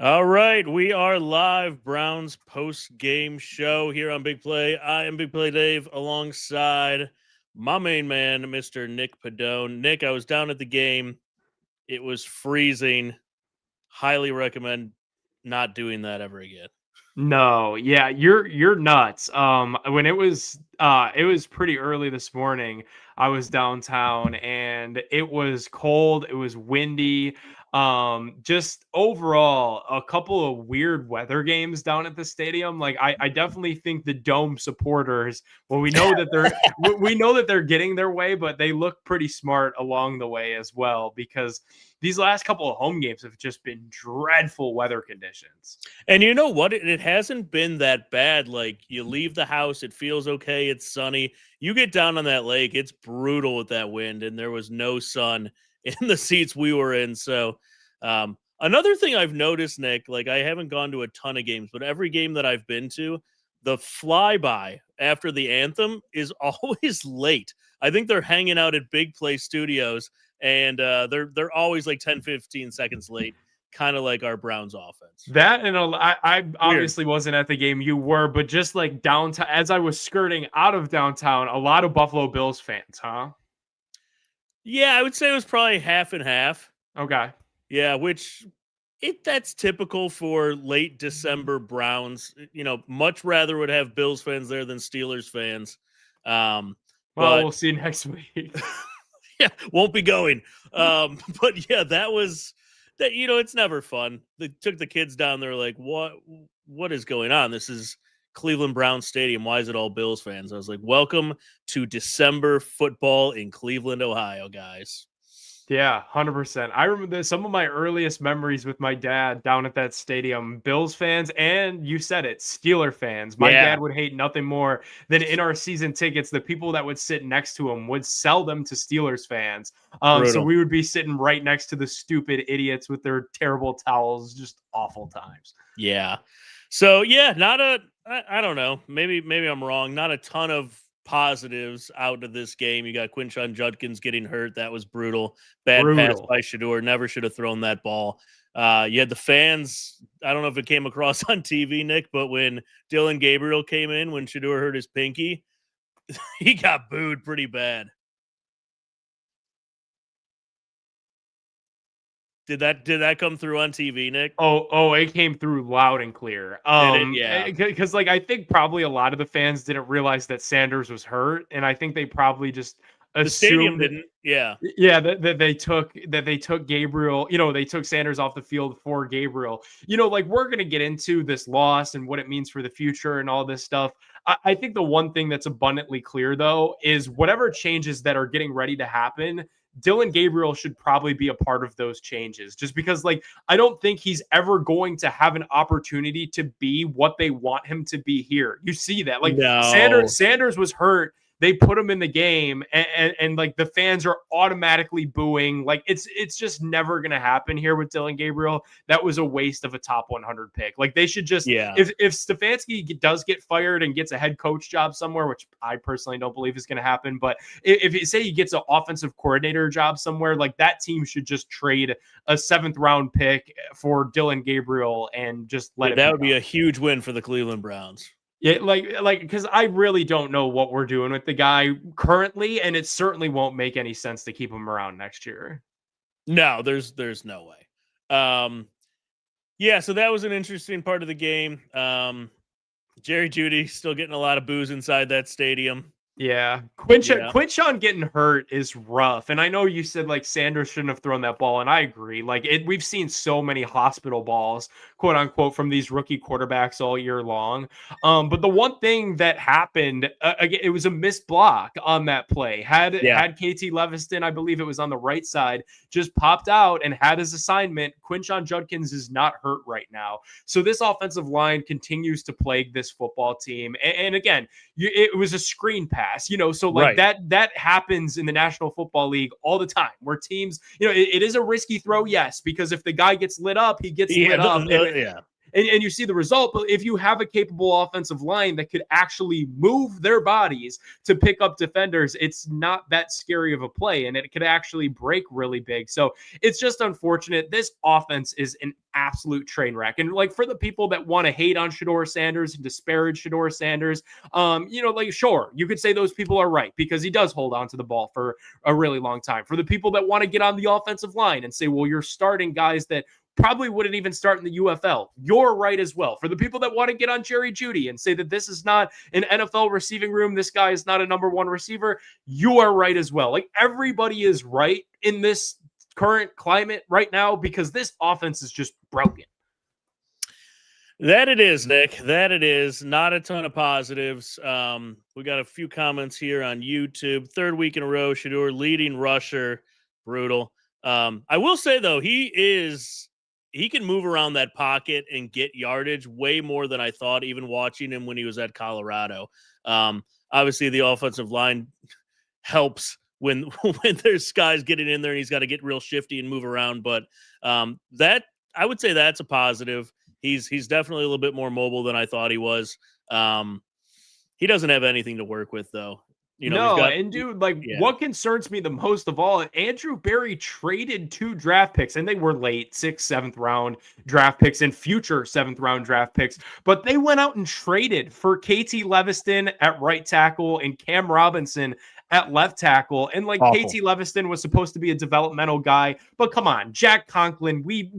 All right, we are live. Browns post-game show here on Big Play. I am Big Play Dave alongside my main man, Mr. Nick Padone. Nick, I was down at the game. It was freezing. Highly recommend not doing that ever again. No, yeah, you're nuts. When it was pretty early this morning. I was downtown and it was cold, it was windy. Just overall a couple of weird weather games down at the stadium. Like I definitely think the Dome supporters, well, we know that they're getting their way, but they look pretty smart along the way as well because these last couple of home games have just been dreadful weather conditions. And you know what? It hasn't been that bad. Like, you leave the house, it feels okay, it's sunny. You get down on that lake, it's brutal with that wind, and there was no sun in the seats we were in. So, another thing I've noticed, Nick, like, I haven't gone to a ton of games, but every game that I've been to, the flyby after the anthem is always late. I think they're hanging out at Big Play Studios, and they're always like 10, 15 seconds late, kind of like our Browns offense. That and I Weird. obviously wasn't at the game, you were, but just like downtown, as I was skirting out of downtown, a lot of Buffalo Bills fans, huh? Yeah, I would say it was probably half and half. Okay. Yeah, which that's typical for late December Browns. Much rather would have Bills fans there than Steelers fans. Well, But we'll see next week. yeah, won't be going. But yeah, that was that. It's never fun. They took the kids down there, like, what is going on? This is Cleveland Browns Stadium. Why is it all Bills fans? I was like, welcome to December football in Cleveland, Ohio, guys. Yeah, 100%. I remember some of my earliest memories with my dad down at that stadium. Bills fans, and you said it, Steeler fans. My Yeah, dad would hate nothing more than in our season tickets, the people that would sit next to him would sell them to Steelers fans. So brutal. we would be sitting right next to the stupid idiots with their terrible towels. Just awful times. Yeah. So yeah, not a I don't know. Maybe I'm wrong. Not a ton of positives out of this game. You got Quinshon Judkins getting hurt. That was brutal. Bad pass Brutal. by Shedeur. Never should have thrown that ball. You had the fans. I don't know if it came across on TV, Nick, but when Dylan Gabriel came in, when Shedeur hurt his pinky, he got booed pretty bad. Did that come through on TV, Nick? Oh, it came through loud and clear. Did it? Yeah. Because like I think probably a lot of the fans didn't realize that Sanders was hurt, and I think they probably just The stadium assumed, didn't. Yeah. yeah, that they took Gabriel. They took Sanders off the field for Gabriel. Like we're gonna get into this loss and what it means for the future and all this stuff. I think the one thing that's abundantly clear though is whatever changes that are getting ready to happen. Dylan Gabriel should probably be a part of those changes just because, like, I don't think he's ever going to have an opportunity to be what they want him to be here. You see that, like, No. Sanders was hurt. They put him in the game, and like the fans are automatically booing. Like it's just never gonna happen here with Dylan Gabriel. That was a waste of a top 100 pick. Like they should just, Yeah. if Stefanski does get fired and gets a head coach job somewhere, which I personally don't believe is going to happen, but if you say he gets an offensive coordinator job somewhere, like that team should just trade a 7th round pick for Dylan Gabriel and just let Yeah, it that be would be done. a huge win for the Cleveland Browns. Yeah, like because I really don't know what we're doing with the guy currently, and it certainly won't make any sense to keep him around next year. No, there's no way. Yeah, so that was an interesting part of the game. Jerry Jeudy still getting a lot of booze inside that stadium. Yeah, Yeah. Quinshon getting hurt is rough, and I know you said like Sanders shouldn't have thrown that ball, and I agree. Like we've seen so many hospital balls, quote unquote, from these rookie quarterbacks all year long. But the one thing that happened, again, it was a missed block on that play. Yeah. Had KT Leviston, I believe it was on the right side, just popped out and had his assignment. Quinshon Judkins is not hurt right now, so this offensive line continues to plague this football team. And again, it was a screen pass, so like Right. that happens in the National Football League all the time where teams, it is a risky throw, yes, because if the guy gets lit up, he gets Yeah, lit up, and yeah. and you see the result. But if you have a capable offensive line that could actually move their bodies to pick up defenders, it's not that scary of a play, and it could actually break really big. So it's just unfortunate. This offense is an absolute train wreck. And like for the people that want to hate on Shedeur Sanders and disparage Shedeur Sanders, like sure, you could say those people are right because he does hold on to the ball for a really long time. For the people that want to get on the offensive line and say, well, you're starting guys that probably wouldn't even start in the UFL. You're right as well. For the people that want to get on Jerry Jeudy and say that this is not an NFL receiving room, this guy is not a number one receiver, you are right as well. Like everybody is right in this current climate right now because this offense is just broken. That it is, Nick. That it is. Not a ton of positives. We got a few comments here on YouTube. Third week in a row, Shedeur leading rusher. Brutal. I will say, though, he can move around that pocket and get yardage way more than I thought, even watching him when he was at Colorado. Obviously, the offensive line helps when there's guys getting in there and he's got to get real shifty and move around. But that I would say that's a positive. He's definitely a little bit more mobile than I thought he was. He doesn't have anything to work with, though. What concerns me the most of all, Andrew Berry traded 2 draft picks, and they were late 6th, 7th round draft picks and future 7th round draft picks, but they went out and traded for KT Leviston at right tackle and Cam Robinson at left tackle. And like awful. KT Leviston was supposed to be a developmental guy, but come on, Jack Conklin, we've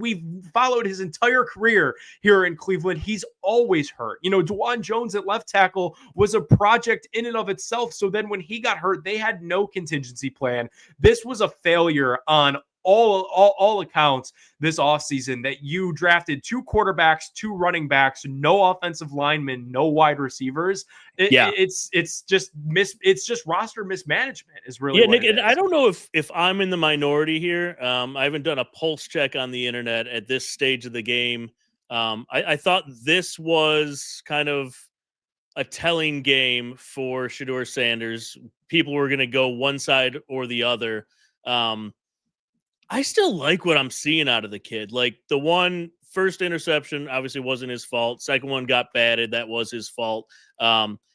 followed his entire career here in Cleveland. He's always hurt. DeJuan Jones at left tackle was a project in and of itself. So then when he got hurt, they had no contingency plan. This was a failure on all accounts this offseason that you drafted 2 quarterbacks, 2 running backs, no offensive linemen, no wide receivers. It's just roster mismanagement is really Nick. And I don't know if I'm in the minority here. I haven't done a pulse check on the internet at this stage of the game. I thought this was kind of a telling game for Shedeur Sanders. People were going to go one side or the other. I still like what I'm seeing out of the kid. Like the first interception obviously wasn't his fault. Second one got batted. That was his fault.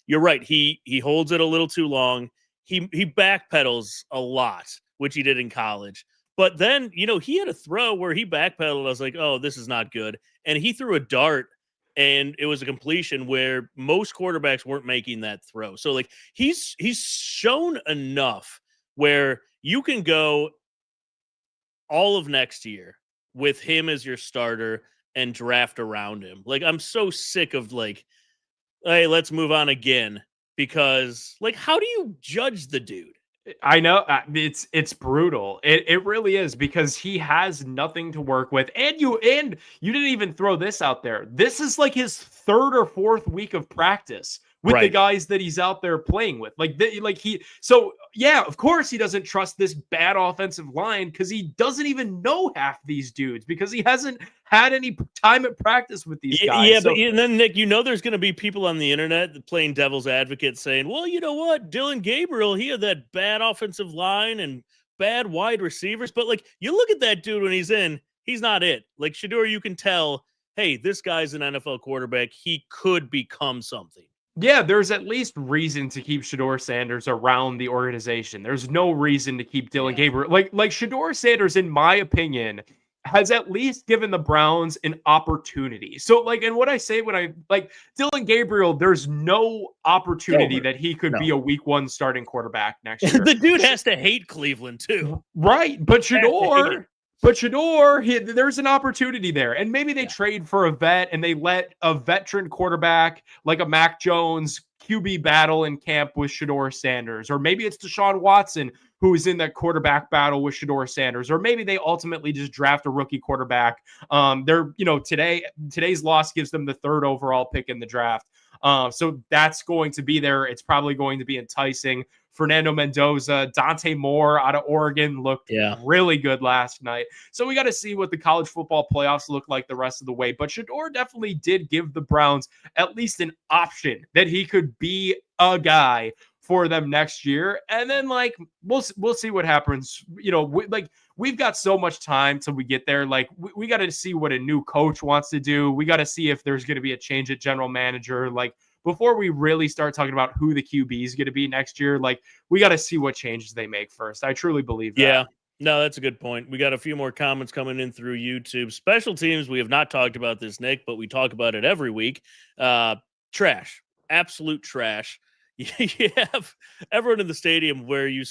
You're right. He holds it a little too long. He backpedals a lot, which he did in college. But then, he had a throw where he backpedaled. I was like, oh, this is not good. And he threw a dart and it was a completion where most quarterbacks weren't making that throw. So like he's shown enough where you can go all of next year with him as your starter and draft around him. Like, I'm so sick of like, hey, let's move on again, because like, how do you judge the dude? I know it's brutal. It really is, because he has nothing to work with. And you didn't even throw this out there. This is like his 3rd or 4th week of practice with the guys that he's out there playing with. Of course he doesn't trust this bad offensive line, because he doesn't even know half these dudes, because he hasn't had any time at practice with these guys. Yeah, but then Nick, there's going to be people on the internet playing devil's advocate saying, well, you know what? Dylan Gabriel, he had that bad offensive line and bad wide receivers. But like, you look at that dude when he's not it. Like Shedeur, you can tell, hey, this guy's an NFL quarterback. He could become something. Yeah, there's at least reason to keep Shedeur Sanders around the organization. There's no reason to keep Dylan Gabriel. Like Shedeur Sanders, in my opinion, has at least given the Browns an opportunity. So and what I say when I like Dylan Gabriel, there's no opportunity that he could be a week 1 starting quarterback next year. The dude has to hate Cleveland too. Right. But Shedeur, there's an opportunity there. And maybe they trade for a vet and they let a veteran quarterback like a Mac Jones QB battle in camp with Shedeur Sanders. Or maybe it's Deshaun Watson who is in that quarterback battle with Shedeur Sanders. Or maybe they ultimately just draft a rookie quarterback. Today's loss gives them the 3rd overall pick in the draft. So that's going to be there. It's probably going to be enticing. Fernando Mendoza, Dante Moore out of Oregon looked really good last night. So we got to see what the college football playoffs look like the rest of the way. But Shedeur definitely did give the Browns at least an option that he could be a guy for them next year. And then like we'll see what happens. We've got so much time till we get there. Like we got to see what a new coach wants to do. We got to see if there's going to be a change at general manager. Like before we really start talking about who the QB is going to be next year, like we got to see what changes they make first. I truly believe that. Yeah. No, that's a good point. We got a few more comments coming in through YouTube. Special teams, we have not talked about this, Nick, but we talk about it every week. Trash. Absolute trash. You have everyone in the stadium where you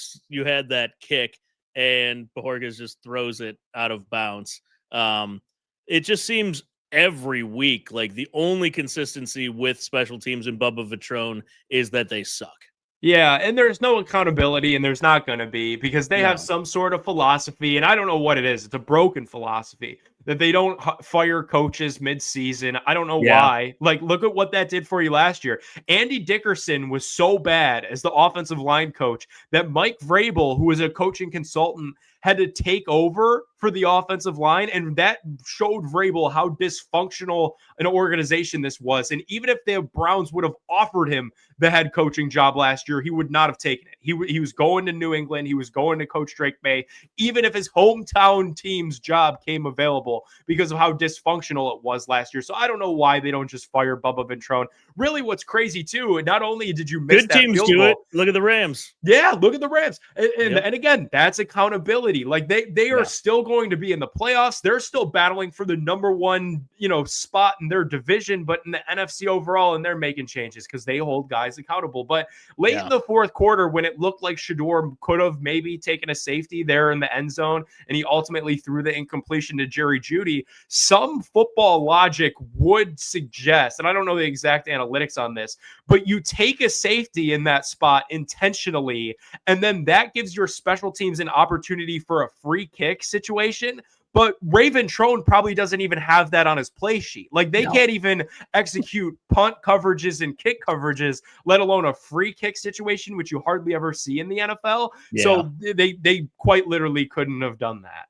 had that kick and Borges just throws it out of bounds. It just seems every week like the only consistency with special teams in Bubba Vitrone is that they suck. Yeah, and there's no accountability, and there's not going to be because they have some sort of philosophy, and I don't know what it is. It's a broken philosophy that they don't fire coaches mid-season. I don't know why. Like, look at what that did for you last year. Andy Dickerson was so bad as the offensive line coach that Mike Vrabel, who was a coaching consultant, had to take over for the offensive line, and that showed Vrabel how dysfunctional an organization this was. And even if the Browns would have offered him the head coaching job last year, he would not have taken it. He was going to New England. He was going to coach Drake May, even if his hometown team's job came available because of how dysfunctional it was last year. So I don't know why they don't just fire Bubba Ventrone. Really, what's crazy too, not only did you miss good that teams field do goal, it. Look at the Rams. Yeah, look at the Rams. And again, that's accountability. Like they are still going to be in the playoffs. They're still battling for the number one, spot in their division, but in the NFC overall, and they're making changes because they hold guys accountable. But late in the fourth quarter, when it looked like Shedeur could have maybe taken a safety there in the end zone, and he ultimately threw the incompletion to Jerry Jeudy, some football logic would suggest, and I don't know the exact analytics on this, but you take a safety in that spot intentionally, and then that gives your special teams an opportunity for a free kick situation. But Raven Trone probably doesn't even have that on his play sheet. Like they can't even execute punt coverages and kick coverages, let alone a free kick situation, which you hardly ever see in the NFL. Yeah. So they quite literally couldn't have done that.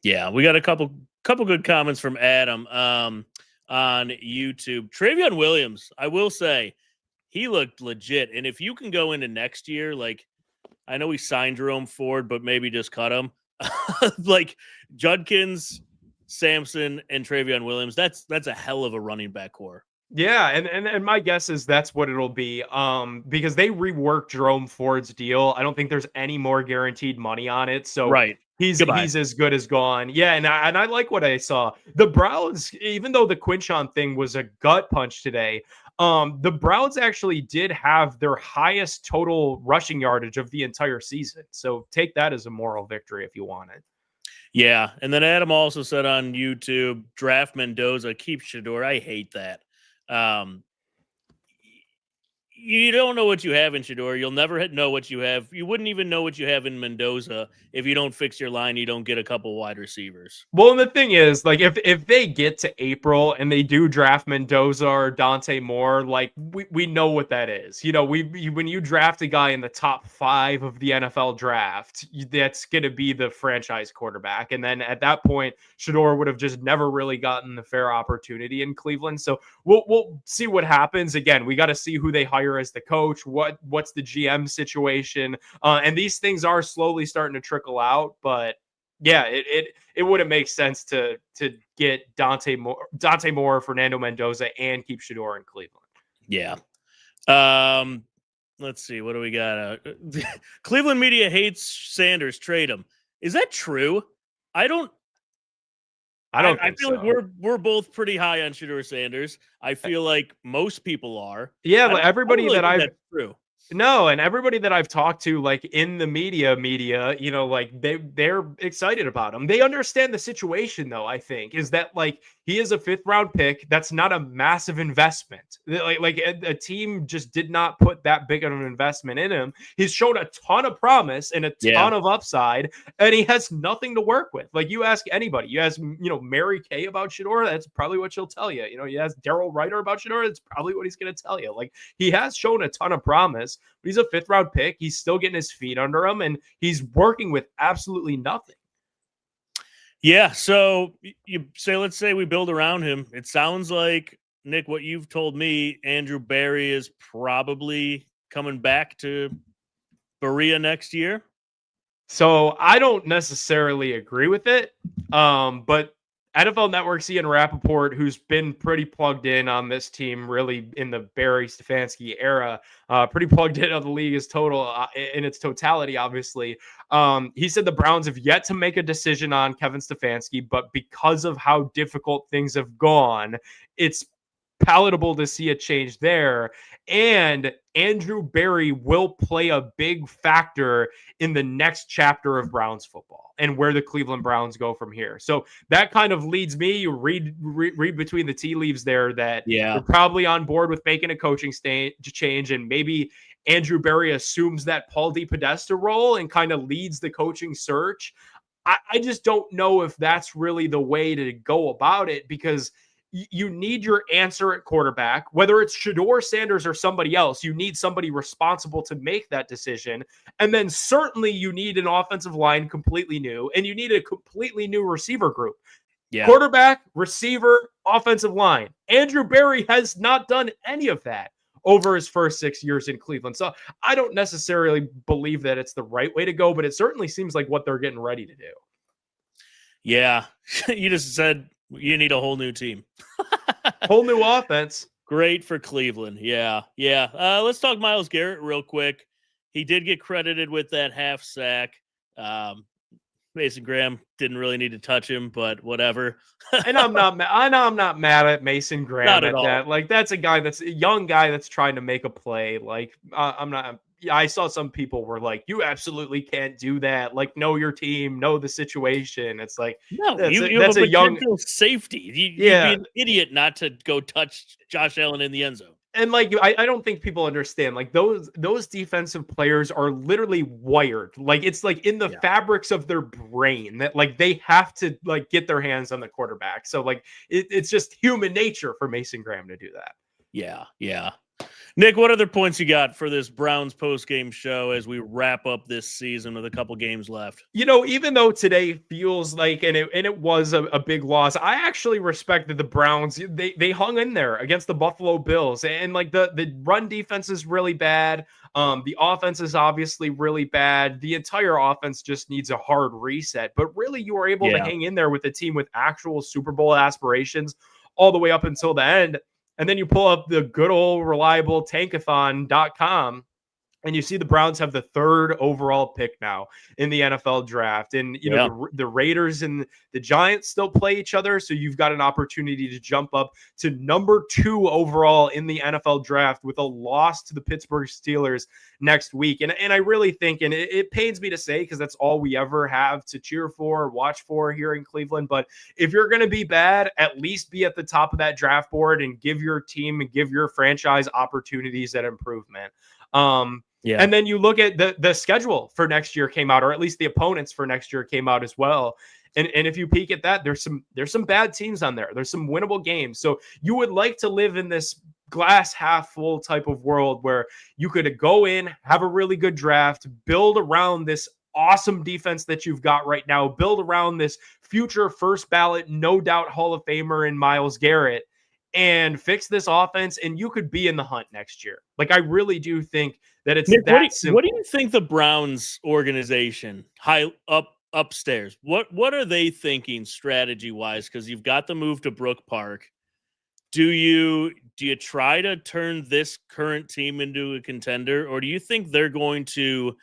Yeah, we got a couple good comments from Adam on YouTube. Travion Williams, I will say, he looked legit. And if you can go into next year, like I know he signed Jerome Ford, but maybe just cut him. Like Judkins, Sampson, and Travion Williams, that's a hell of a running back core. Yeah, and my guess is that's what it'll be. Because they reworked Jerome Ford's deal. I don't think there's any more guaranteed money on it. So he's as good as gone. Yeah, and I like what I saw. The Browns, even though the Quinchon thing was a gut punch today, the Browns actually did have their highest total rushing yardage of the entire season. So take that as a moral victory if you want it. Yeah, and then Adam also said on YouTube, draft Mendoza, keep Shedeur. I hate that. You don't know what you have in Shedeur. You'll never know what you have. You wouldn't even know what you have in Mendoza if you don't fix your line. You don't get a couple wide receivers. Well, and the thing is, like, if they get to April and they do draft Mendoza or Dante Moore, like we know what that is. When you draft a guy in the top 5 of the NFL draft, that's going to be the franchise quarterback. And then at that point, Shedeur would have just never really gotten the fair opportunity in Cleveland. So we'll see what happens. Again, we got to see who they hire as the coach, what's the GM situation, and these things are slowly starting to trickle out. But yeah, it wouldn't make sense to get Dante Moore, Fernando Mendoza, and keep Shedeur in Cleveland. Yeah. Let's see, what do we got? Cleveland media hates Sanders. Trade him. Is that true? I feel like we're both pretty high on Shedeur Sanders. I feel like most people are. Yeah, but everybody that I've true. No, and everybody that I've talked to, like in the media, like they're excited about him. They understand the situation, though. I think is that like he is a 5th round pick. That's not a massive investment. Like a team just did not put that big of an investment in him. He's shown a ton of promise and a ton of upside, and he has nothing to work with. Like you ask anybody, you ask Mary Kay about Shedeur, that's probably what she'll tell you. You ask Daryl Ryder about Shedeur, that's probably what he's going to tell you. Like he has shown a ton of promise. But he's a 5th round pick. He's still getting his feet under him, and he's working with absolutely nothing. Yeah. So let's say we build around him. It sounds like, Nick, what you've told me, Andrew Barry is probably coming back to Berea next year? So I don't necessarily agree with it. But NFL Network's Ian Rappaport, who's been pretty plugged in on this team, really in the Barry Stefanski era, pretty plugged in on the league as total in its totality, obviously. He said the Browns have yet to make a decision on Kevin Stefanski, but because of how difficult things have gone, it's palatable to see a change there. And Andrew Berry will play a big factor in the next chapter of Browns football and where the Cleveland Browns go from here. So that kind of leads me, you read between the tea leaves there, that they're probably on board with making a coaching change, and maybe Andrew Berry assumes that Paul DePodesta role and kind of leads the coaching search. I just don't know if that's really the way to go about it, because you need your answer at quarterback, whether it's Shedeur Sanders or somebody else. You need somebody responsible to make that decision. And then certainly you need an offensive line completely new, and you need a completely new receiver group. Yeah. Quarterback, receiver, offensive line. Andrew Berry has not done any of that over his first 6 years in Cleveland. So I don't necessarily believe that it's the right way to go, but it certainly seems like what they're getting ready to do. Yeah. You just said you need a whole new team. Whole new offense. Great for Cleveland. Yeah. Let's talk Myles Garrett real quick. He did get credited with that half sack. Mason Graham didn't really need to touch him, but whatever. And I'm not mad at Mason Graham at that. Like, that's a young guy that's trying to make a play. Like, I saw some people were like, you absolutely can't do that. Like, know your team, know the situation. It's like, no, that's a young safety. You'd be an idiot not to go touch Josh Allen in the end zone. And like, I don't think people understand, like, those defensive players are literally wired. Like, it's like in the fabrics of their brain that, like, they have to, like, get their hands on the quarterback. So like, it's just human nature for Mason Graham to do that. Yeah. Nick, what other points you got for this Browns post-game show as we wrap up this season with a couple games left? You know, even though today feels like, and it was a big loss, I actually respected the Browns. They hung in there against the Buffalo Bills, and like the run defense is really bad. The offense is obviously really bad. The entire offense just needs a hard reset. But really, you were able to hang in there with a team with actual Super Bowl aspirations all the way up until the end. And then you pull up the good old reliable tankathon.com, and you see the Browns have the 3rd overall pick now in the NFL draft. And, you know, the Raiders and the Giants still play each other. So you've got an opportunity to jump up to number 2 overall in the NFL draft with a loss to the Pittsburgh Steelers next week. And I really think, and it pains me to say, because that's all we ever have to cheer for or watch for here in Cleveland. But if you're going to be bad, at least be at the top of that draft board and give your team and give your franchise opportunities at improvement. And then you look at the schedule for next year came out, or at least the opponents for next year came out as well. And if you peek at that, there's some bad teams on there. There's some winnable games. So you would like to live in this glass half full type of world where you could go in, have a really good draft, build around this awesome defense that you've got right now, build around this future first ballot, no doubt Hall of Famer in Myles Garrett, and fix this offense, and you could be in the hunt next year. Like, I really do think that it's Nick, simple. What do you think the Browns organization upstairs? What are they thinking strategy wise? Because you've got the move to Brook Park. Do you try to turn this current team into a contender, or do you think they're going to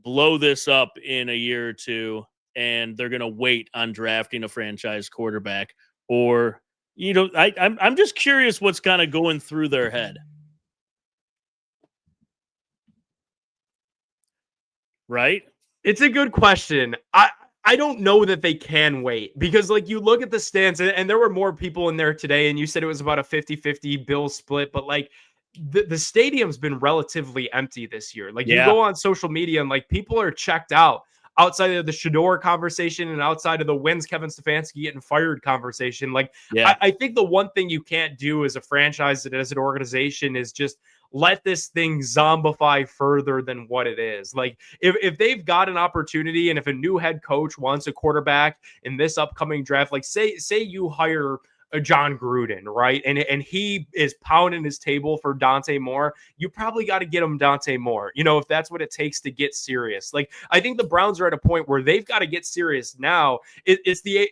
blow this up in a year or two and they're going to wait on drafting a franchise quarterback? Or, you know, I'm just curious what's kind of going through their head. Right? It's a good question. I don't know that they can wait, because like, you look at the stands, and there were more people in there today, and you said it was about a 50-50 Bills split, but like the stadium's been relatively empty this year. Like, you go on social media and like, people are checked out outside of the Shedeur conversation and outside of the when's Kevin Stefanski getting fired conversation. Like, I think the one thing you can't do as a franchise and as an organization is just let this thing zombify further than what it is. Like, if they've got an opportunity, and if a new head coach wants a quarterback in this upcoming draft, like say you hire John Gruden, right? And he is pounding his table for Dante Moore. You probably got to get him Dante Moore, if that's what it takes to get serious. Like, I think the Browns are at a point where they've got to get serious now. It's the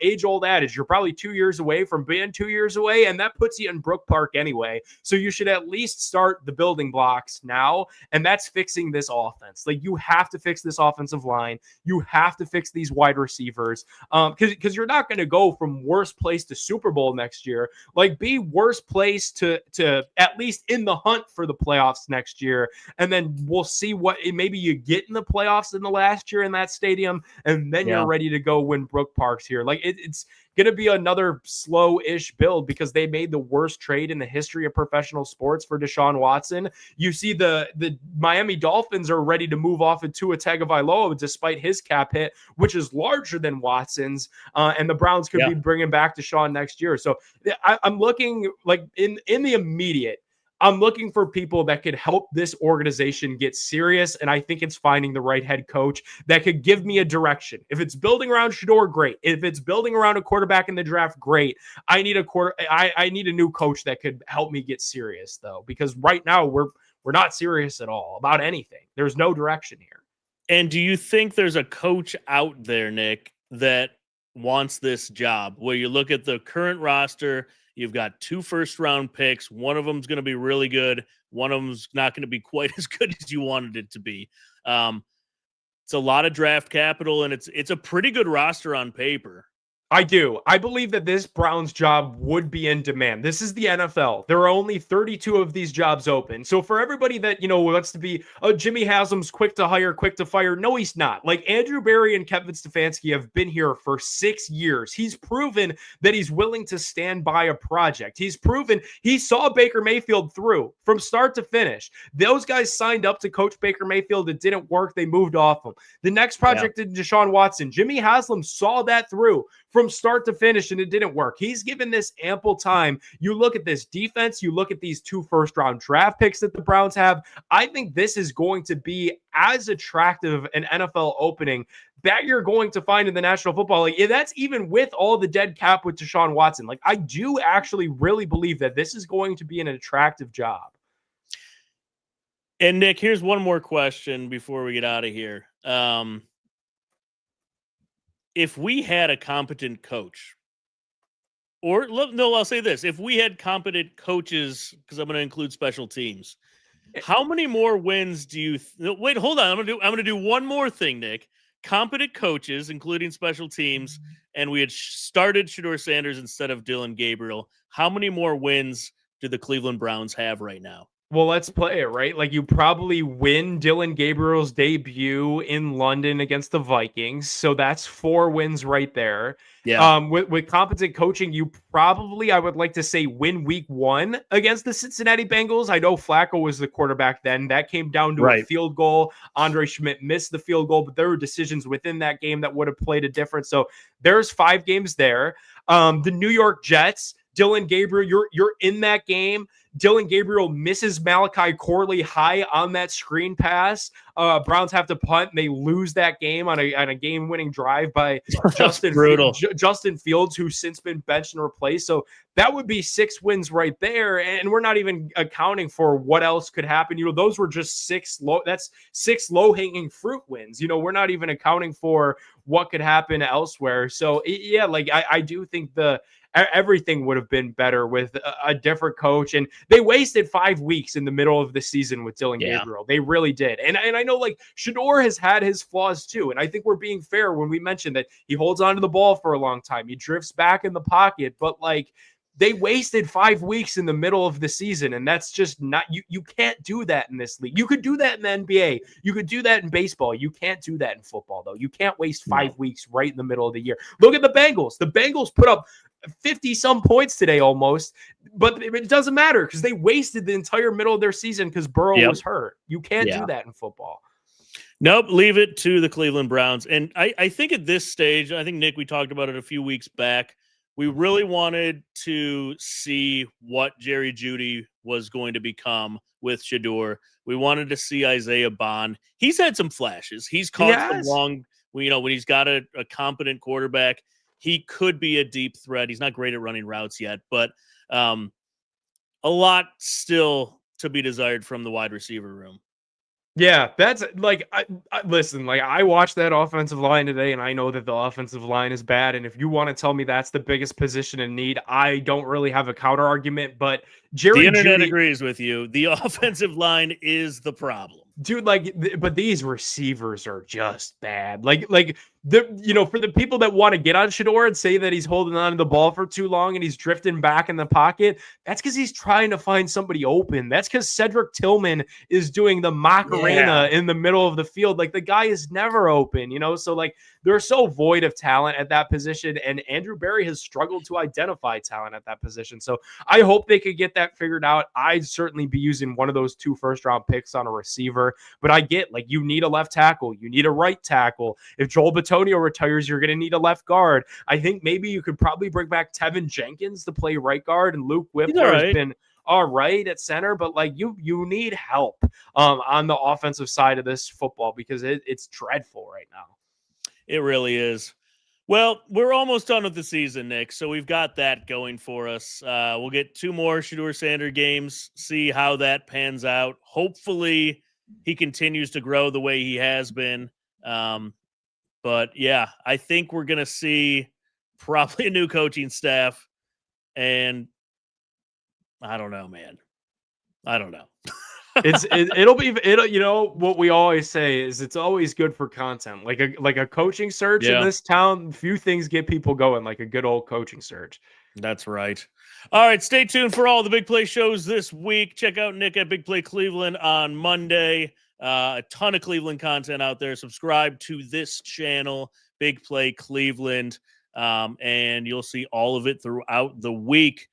age old adage. You're probably 2 years away from being 2 years away, and that puts you in Brook Park anyway. So you should at least start the building blocks now, and that's fixing this offense. Like, you have to fix this offensive line. You have to fix these wide receivers, because you're not going to go from worst place to Super Bowl next year. Like, be worst place to at least in the hunt for the playoffs next year, and then we'll see what maybe you get in the playoffs in the last year in that stadium, and then you're ready to go when Brook Park's here. Like, it's going to be another slow-ish build because they made the worst trade in the history of professional sports for Deshaun Watson. You see the Miami Dolphins are ready to move off of Tua Tagovailoa despite his cap hit, which is larger than Watson's, and the Browns could be bringing back Deshaun next year. So I'm looking like in the immediate, I'm looking for people that could help this organization get serious, and I think it's finding the right head coach that could give me a direction. If it's building around Shedeur, great. If it's building around a quarterback in the draft, great. I need a new coach that could help me get serious, though, because right now we're not serious at all about anything. There's no direction here. And do you think there's a coach out there, Nick, that wants this job? Where you look at the current roster, you've got 2 first-round picks. One of them's going to be really good. One of them's not going to be quite as good as you wanted it to be. It's a lot of draft capital, and it's a pretty good roster on paper. I do. I believe that this Browns job would be in demand. This is the NFL. There are only 32 of these jobs open. So for everybody that, wants to be, Jimmy Haslam's quick to hire, quick to fire. No, he's not. Like, Andrew Berry and Kevin Stefanski have been here for 6 years. He's proven that he's willing to stand by a project. He's proven he saw Baker Mayfield through from start to finish. Those guys signed up to coach Baker Mayfield. It didn't work. They moved off him. The next project in Deshaun Watson, Jimmy Haslam saw that through from start to finish, and it didn't work. He's given this ample time. You look at this defense, you look at these 2 first-round draft picks that the Browns have. I think this is going to be as attractive an NFL opening that you're going to find in the National Football League. That's even with all the dead cap with Deshaun Watson. Like, I do actually really believe that this is going to be an attractive job. And Nick, here's one more question before we get out of here. If we had a competent coach, I'll say this. If we had competent coaches, because I'm going to include special teams, how many more wins do you wait, hold on. I'm going to do one more thing, Nick. Competent coaches, including special teams, and we had started Shedeur Sanders instead of Dillon Gabriel. How many more wins do the Cleveland Browns have right now? Well, let's play it, right? Like, you probably win Dillon Gabriel's debut in London against the Vikings. So that's 4 wins right there. Yeah. With competent coaching, you probably, I would like to say, win week 1 against the Cincinnati Bengals. I know Flacco was the quarterback then. That came down to a field goal. Andre Schmidt missed the field goal, but there were decisions within that game that would have played a difference. So there's 5 games there. The New York Jets, Dillon Gabriel, you're in that game. Dillon Gabriel misses Malachi Corley high on that screen pass. Browns have to punt, and they lose that game on a game-winning drive by Justin Fields, who's since been benched and replaced. So that would be 6 wins right there, and we're not even accounting for what else could happen. Those were just 6 low-hanging fruit wins. We're not even accounting for what could happen elsewhere. So yeah, like I do think everything would have been better with a different coach. And they wasted 5 weeks in the middle of the season with Dillon Gabriel. They really did. And I know, like, Shedeur has had his flaws too. And I think we're being fair when we mention that he holds onto the ball for a long time. He drifts back in the pocket, but like, they wasted 5 weeks in the middle of the season, and that's just not you can't do that in this league. You could do that in the NBA. You could do that in baseball. You can't do that in football, though. You can't waste 5 weeks right in the middle of the year. Look at the Bengals. The Bengals put up 50-some points today almost, but it doesn't matter because they wasted the entire middle of their season because Burrow was hurt. You can't do that in football. Nope, leave it to the Cleveland Browns. And I think at this stage, I think, Nick, we talked about it a few weeks back, we really wanted to see what Jerry Jeudy was going to become with Shedeur. We wanted to see Isaiah Bond. He's had some flashes. He's caught some long, when he's got a competent quarterback, he could be a deep threat. He's not great at running routes yet, but a lot still to be desired from the wide receiver room. Yeah, that's like, listen, like I watched that offensive line today and I know that the offensive line is bad. And if you want to tell me that's the biggest position in need, I don't really have a counter argument, but The Jerry internet Jeudy agrees with you. The offensive line is the problem. dude, like, but these receivers are just bad. Like for the people that want to get on Shedeur and say that he's holding on to the ball for too long and he's drifting back in the pocket, that's because he's trying to find somebody open. That's because Cedric Tillman is doing the Macarena in the middle of the field. Like, the guy is never open, So like, they're so void of talent at that position, and Andrew Berry has struggled to identify talent at that position. So I hope they could get that figured out. I'd certainly be using one of those 2 first-round picks on a receiver. But I get, like, you need a left tackle. You need a right tackle. If Joel Bitonio retires, you're going to need a left guard. I think maybe you could probably bring back Tevin Jenkins to play right guard, and Luke Whipler has been all right at center, but like you need help on the offensive side of this football because it's dreadful right now. It really is. Well, we're almost done with the season, Nick, so we've got that going for us. We'll get 2 more Shedeur Sanders games, see how that pans out. Hopefully he continues to grow the way he has been. But yeah, I think we're going to see probably a new coaching staff, and I don't know, man. I don't know. It'll what we always say is it's always good for content. Like a coaching search in this town, few things get people going like a good old coaching search. That's right. All right, stay tuned for all the Big Play shows this week. Check out Nick at Big Play Cleveland on Monday. A ton of Cleveland content out there. Subscribe to this channel, Big Play Cleveland, and you'll see all of it throughout the week.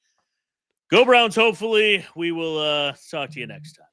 Go Browns, hopefully. We will talk to you next time.